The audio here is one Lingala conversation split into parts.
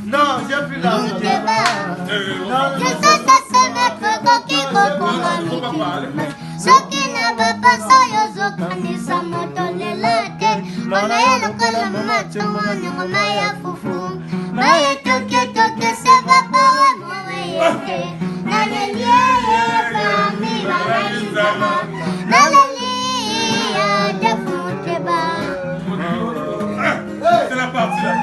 Non, j'ai plus l'argent. C'est la partie là.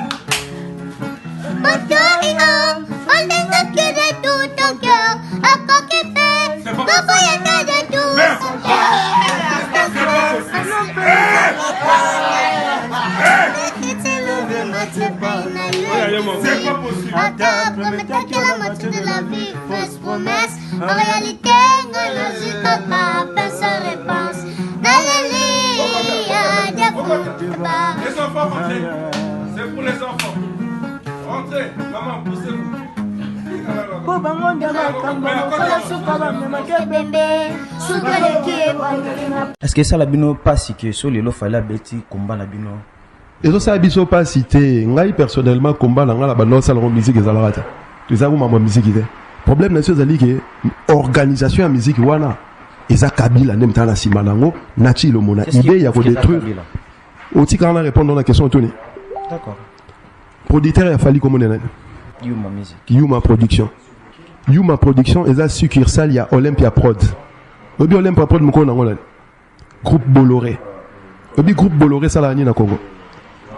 En réalité, sa réponse. Les enfants, rentrez. C'est pour les enfants. Rentrez. Maman, poussez-vous. Est-ce que ça la bino pas si que sur le fallait bêti combat la bino? Et ça ça biso pas cité. Ngai personnellement combat la ngala bano ça la musique ezalaka. Tu sais comment ma musique est. Problème na chose ali que organisation ya musique wana eza kabila nem tana simanango nati lo mona idée ya ko détruire. Otika na répondre à la question Tony. D'accord. Producteur ya fali comme nena. Yuma musique. Yuma production. Yuma production eza succursale ya Olympia Prod. Obi Olympia Prod mko na ngona. Groupe Bolloré. Obi groupe Bolloré ça la ni na Congo.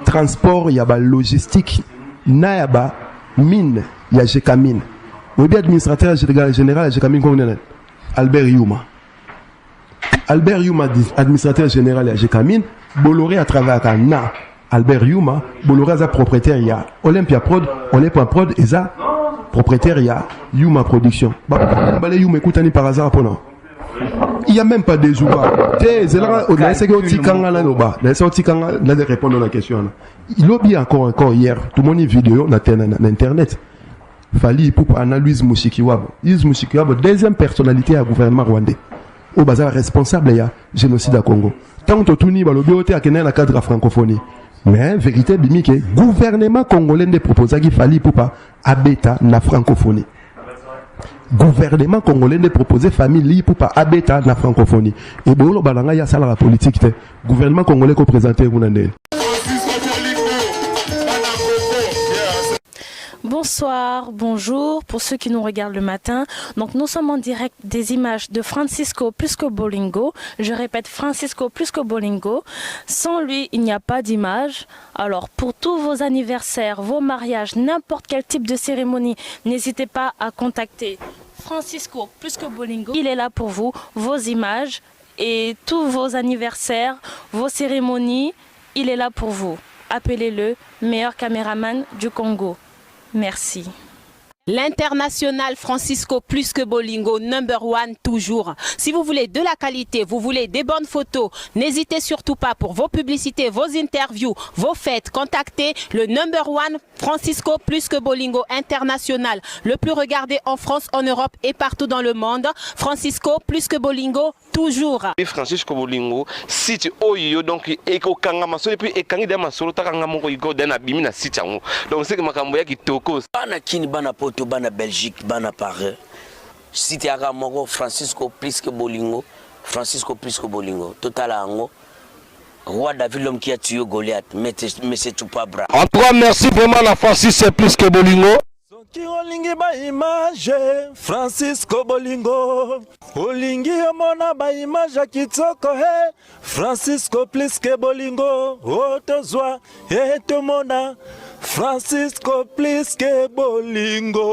Transport ya ba logistique na ya ba mine ya Jekamine. Obi administrateur général ya Jekamine ko nena. Albert Yuma. Albert Yuma administrateur général ya Jekamine, Bolloré à travers na Albert Yuma, Bolloré est propriétaire ya Olympia Prod, Olympia Prod est propriétaire ya Yuma Production. Bah Yuma écoute par hasard pour non. Il y a même pas de joueurs. C'est là on a essayé de tikanga là bas. On a essayé de tikanga là de répondre à la question. Il a bien encore hier tout mon vidéo na internet. Fali pour analyse Mushikiwabo. Louise Mushikiwabo deuxième personnalité à gouvernement rwandais. Au bazar responsable ya génocide à Congo. Tant que tout ni balobi ote akena na cadre francophonie. Mais vérité bimike gouvernement congolais de proposa qu'il fallait pour pas abeta na francophonie. Gouvernement congolais de proposer famille pour pas abeta na francophonie. Et bolo balanga ya sala la politique te. Gouvernement congolais ko présenter munande. Bonsoir, bonjour pour ceux qui nous regardent le matin. Donc nous sommes en direct des images de Francisco Plusco Bolingo. Je répète, Francisco Plusco Bolingo. Sans lui, il n'y a pas d'image. Alors pour tous vos anniversaires, vos mariages, n'importe quel type de cérémonie, n'hésitez pas à contacter Francisco Plusco Bolingo. Il est là pour vous, vos images et tous vos anniversaires, vos cérémonies. Il est là pour vous. Appelez-le meilleur caméraman du Congo. Merci. L'international Francisco Plusco Bolingo, #1 toujours. Si vous voulez de la qualité, vous voulez des bonnes photos, n'hésitez surtout pas pour vos publicités, vos interviews, vos fêtes. Contactez le #1 Francisco Plusco Bolingo international. Le plus regardé en France, en Europe et partout dans le monde. Francisco Plusco Bolingo toujours. Francisco Bolingo, site oyo donc eko kanga masolo puis ekangi de masolo takanga moko iko dana bimina site yango. Donc c'est que makambo ya kitoko. Bana kini bana poto bana Belgique bana Paris. Site ya moko Francisco Plusco Bolingo, Francisco Plusco Bolingo. Total ango. Roi David l'homme qui a tué Goliath, mais c'est tout pas bras. En tout cas, merci vraiment à Francisco Plusco Bolingo. Qui olingi ba image Francisco Bolingo olingi omona ba image kitoko he Francisco Plusco Bolingo otozwa etomona Francisco Plusco Bolingo.